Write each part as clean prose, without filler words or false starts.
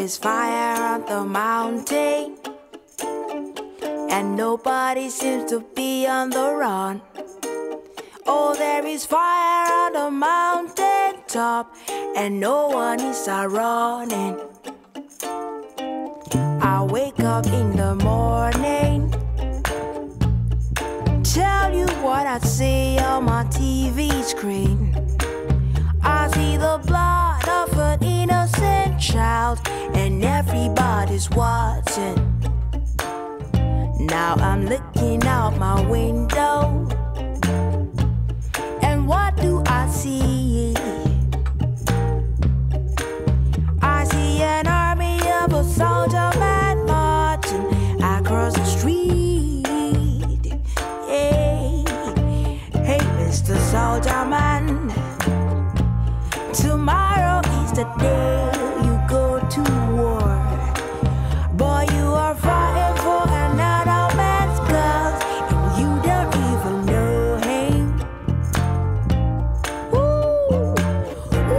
is fire on the mountain, and nobody seems to be on the run. Oh, there is fire on the mountain top, and no one is running. I wake up in the morning, tell you what I see on my TV screen. I see the blood of an innocent child, and everybody's watching. Now I'm looking out my window, and what do I see? I see an army of a soldier man marching across the street. Hey, hey, Mr. Soldier Man, tomorrow is the day you go to war. Boy, you are fighting for another man's cause, and you don't even know him. Ooh,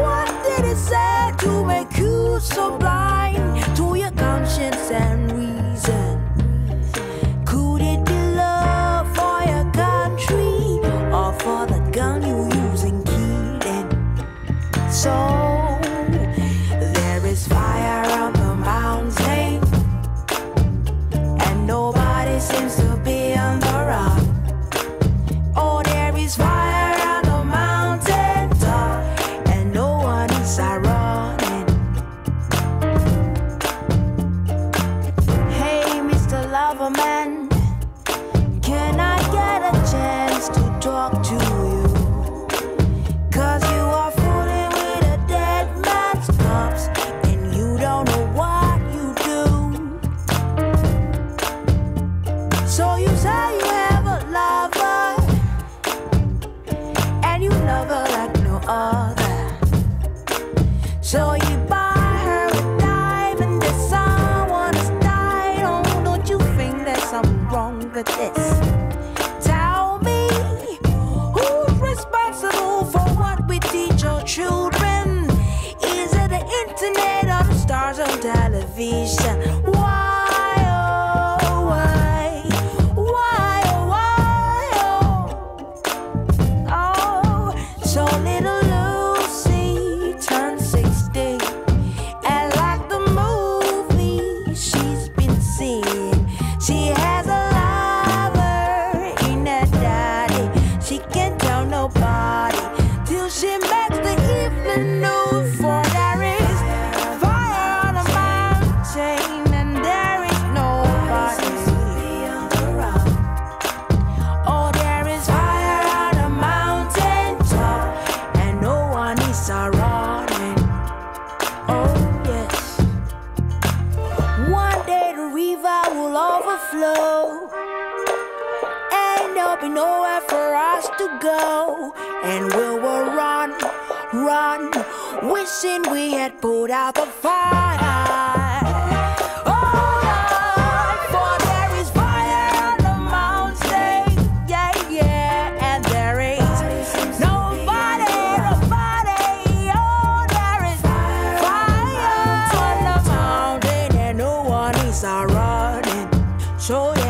what did it say to make you so blind to your conscience and reason? Could it be love for your country, or for the gun you use in killing? So there is fire on the mountain, and nobody seems to be on the run. Oh, there is fire on the mountain top, and no one is running. Hey, Mr. Loverman, can I get a chance to talk to you? 'Cause you are fooling with a dead man's corpse, and you don't know what you do. So you say you have a lover, and you love her like no other. So you buy her a diamond that someone has died. Oh, don't you think there's something wrong with this? Tell me, who's responsible for what we teach our children? Is it the internet or the stars on television? Why, oh, why? Why, oh, why, oh? Oh, so little Lucy turned 60, and like the movie she's been seeing, she has a lover in her daddy. She can't tell nobody till she makes the evening news. For there is fire on the mountain, and there is nobody. Oh, there is fire on the mountain top, and no one is running. Oh, yes. One day the river will overflow, and there'll be nowhere for us to go, and we will run, run, wishing we had put out the fire. Oh, Lord, for there is fire on the mountain, yeah, yeah, and there is nobody, nobody. Oh, there is fire on the mountain, and no one is running. So yeah.